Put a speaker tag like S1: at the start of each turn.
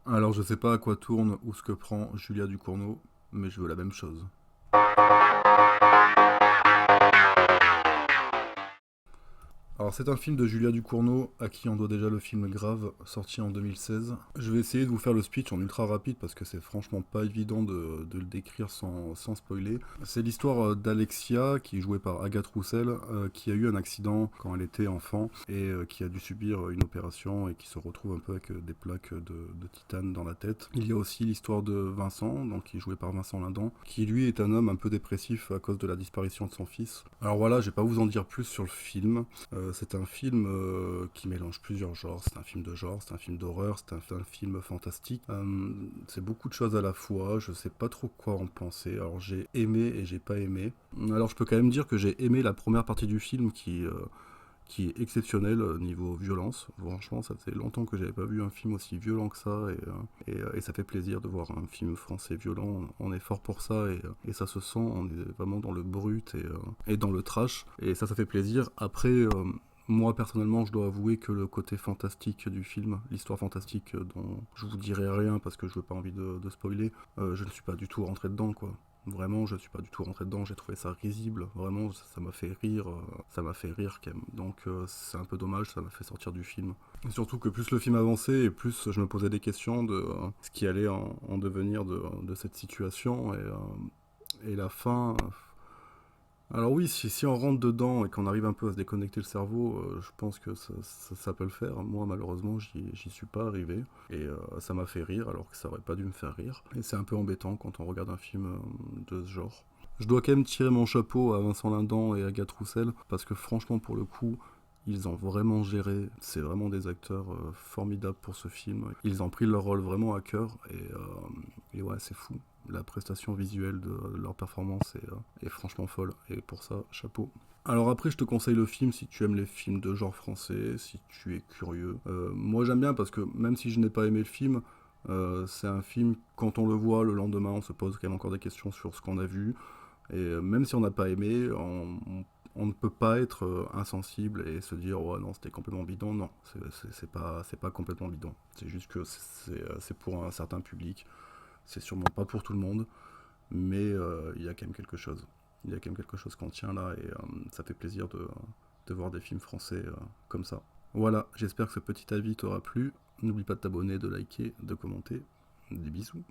S1: Alors je sais pas à quoi tourne ou ce que prend Julia Ducournau, mais je veux la même chose. Alors c'est un film de Julia Ducournau, à qui on doit déjà le film Grave, sorti en 2016. Je vais essayer de vous faire le speech en ultra rapide parce que c'est franchement pas évident de le décrire sans spoiler. C'est l'histoire d'Alexia, qui est jouée par Agathe Roussel, qui a eu un accident quand elle était enfant et qui a dû subir une opération et qui se retrouve un peu avec des plaques de titane dans la tête. Il y a aussi l'histoire de Vincent, donc qui est joué par Vincent Lindon, qui lui est un homme un peu dépressif à cause de la disparition de son fils. Alors voilà, je vais pas vous en dire plus sur le film. C'est un film qui mélange plusieurs genres. C'est un film de genre, c'est un film d'horreur, c'est un film fantastique. C'est beaucoup de choses à la fois. Je sais pas trop quoi en penser. Alors j'ai aimé et j'ai pas aimé. Alors je peux quand même dire que j'ai aimé la première partie du film qui est exceptionnelle niveau violence. Franchement, ça fait longtemps que j'avais pas vu un film aussi violent que ça et ça fait plaisir de voir un film français violent. On est fort pour ça et ça se sent. On est vraiment dans le brut et dans le trash et ça fait plaisir. Après. Moi personnellement, je dois avouer que le côté fantastique du film, l'histoire fantastique dont je vous dirai rien parce que je veux pas envie de spoiler, je ne suis pas du tout rentré dedans quoi. Vraiment, je ne suis pas du tout rentré dedans, j'ai trouvé ça risible, vraiment, ça m'a fait rire, ça m'a fait rire quand même. Donc c'est un peu dommage, ça m'a fait sortir du film. Et surtout que plus le film avançait et plus je me posais des questions de ce qui allait en devenir de cette situation et la fin. Alors oui, si on rentre dedans et qu'on arrive un peu à se déconnecter le cerveau, je pense que ça peut le faire. Moi, malheureusement, j'y suis pas arrivé. Et ça m'a fait rire, alors que ça aurait pas dû me faire rire. Et c'est un peu embêtant quand on regarde un film de ce genre. Je dois quand même tirer mon chapeau à Vincent Lindon et à Agathe Roussel, parce que franchement, pour le coup, ils ont vraiment géré. C'est vraiment des acteurs formidables pour ce film. Ils ont pris leur rôle vraiment à cœur, et ouais, c'est fou. La prestation visuelle de leur performance est franchement folle. Et pour ça, chapeau. Alors après, je te conseille le film si tu aimes les films de genre français, si tu es curieux. Moi, j'aime bien parce que même si je n'ai pas aimé le film, c'est un film, quand on le voit le lendemain, on se pose quand même encore des questions sur ce qu'on a vu. Et même si on n'a pas aimé, on ne peut pas être insensible et se dire ouais non c'était complètement bidon. Non, c'est pas complètement bidon. C'est juste que c'est pour un certain public. C'est sûrement pas pour tout le monde, mais il y a quand même quelque chose. Il y a quand même quelque chose qu'on tient là et ça fait plaisir de voir des films français comme ça. Voilà, j'espère que ce petit avis t'aura plu. N'oublie pas de t'abonner, de liker, de commenter. Des bisous.